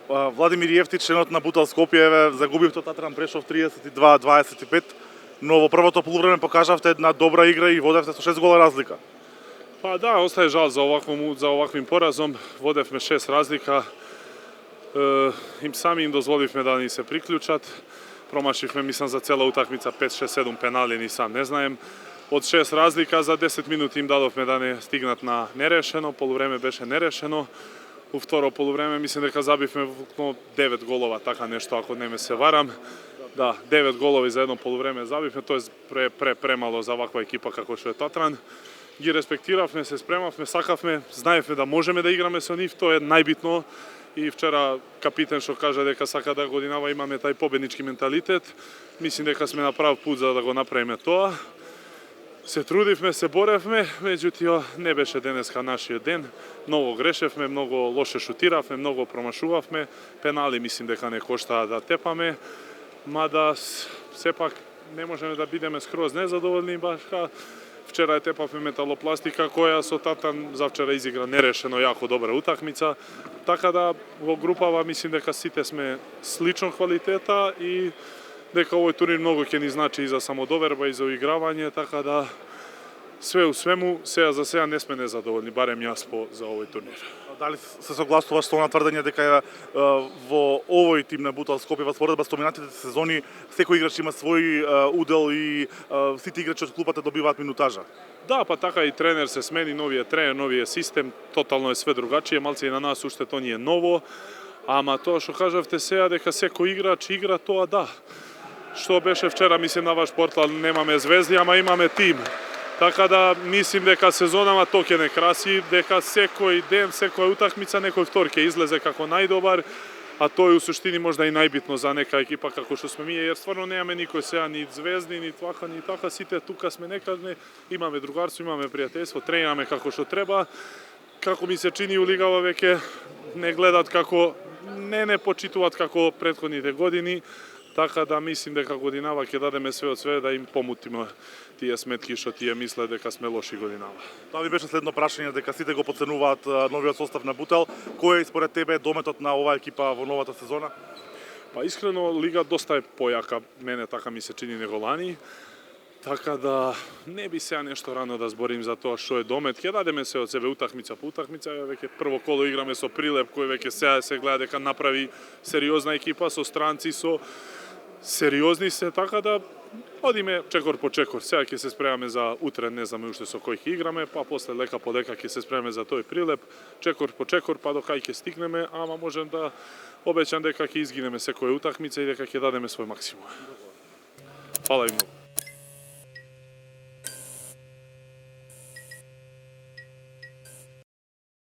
Владимир Јевтич, членот на Бутал Скопје, загубивте од Татран Прешов 32-25, но во првото полувреме покажавте една добра игра и водевте со 6 гола разлика. Pa da, ostaje žal za ovakvim porazom. Vodevme 6 razlika. Sami im dozvolivme da ni se priključat. Promašivme, mislim, za cela utakmica 5, 6, 7 penali, ni sam ne znajem. Od 6 razlika za 10 minuti im dadovme da ne stignat na nerešeno. Poluvreme beše nerešeno. U vtoro poluvreme mislim дека забивме 9 голова, така нешто, ако не ме се варам. Да, 9 голови за едно полувреме забивме, тоа е премало за ваква екипа како што е Татран. Ги респектиравме, се спремавме, сакавме, знаевме да можеме да играме со нив, тоа е најбитно. И вчера капитен што кажа дека сака да годинава имаме тај победнички менталитет. Мислим дека сме на прав пат за да го направиме тоа. Се трудивме, се боревме, меѓутоа не беше денеска нашиот ден. Многу грешевме, многу лоше шутиравме, многу промашувавме. Пенали мислим дека не коштаа да тепаме. Мада сепак не можеме да бидеме скроз незадоволни, башка. Вчера тепавме Металопластика која со Татан завчера изигра нерешено јако добра утакмица. Така да во групава мислим дека сите сме слично квалитета и дека овој турнир многу ќе ни значи и за самодоверба и за уигравање, така да све у свему, за сега не сме незадоволни, барем јас за овој турнир. Дали се согласуваш со тврдење дека во овој тим на Бутал Скопје во споредба со минатите сезони секој играч има свој удел и сите играчи од клубата добиваат минутажа? Да, па така и тренер се смени, новиот тренер, новиот систем, тотално е све другачие, малце и на нас уште тоа ни е ново, ама тоа што кажавте сега дека секој играч игра, тоа да. Што беше вчера, мислим на ваш портал, немаме звезди, ама имаме тим. Така да мислим дека сезонава тоа ќе не краси, дека секој ден, секоја утакмица некој втор ќе излезе како најдобар, а тоа е у суштини можда и најбитно за нека екипа како што сме ние, jer стварно немаме никој сега ни звезди, ни твака, ни така, сите тука сме некаде, имаме другарство, имаме пријателство, тренираме како што треба. Како ми се чини у лигава веќе не гледат како, не почитуваат како претходните години. Така да мислим дека годинава ќе дадеме све од све да им помутиме тие сметки што тие мислат дека сме лоши годинава. Тоа ми беше следно прашање, дека сите го подценуваат новиот состав на Бутал. Кој е според тебе дометот на оваа екипа во новата сезона? Па искрено лига доста е појака, мене така ми се чини него лани. Така да не би сега нешто рано да зборим за тоа што е домет. Ќе дадеме се од себе утакмица по утакмица, веќе прво коло играме со Прилеп кој веќе сега се гледа дека направи сериозна екипа со странци, со сериозни се, така да одиме чекор по чекор. Сега ќе се спремаме за утре, не знаме уште со кој ќе играме, па после лека по лека ќе се спремаме за тој Прилеп, чекор по чекор, па до кај ќе стигнеме, ама можем да обеќам дека ќе изгинеме секоја утакмица и дека ќе дадеме свој максимум. Фала и многу.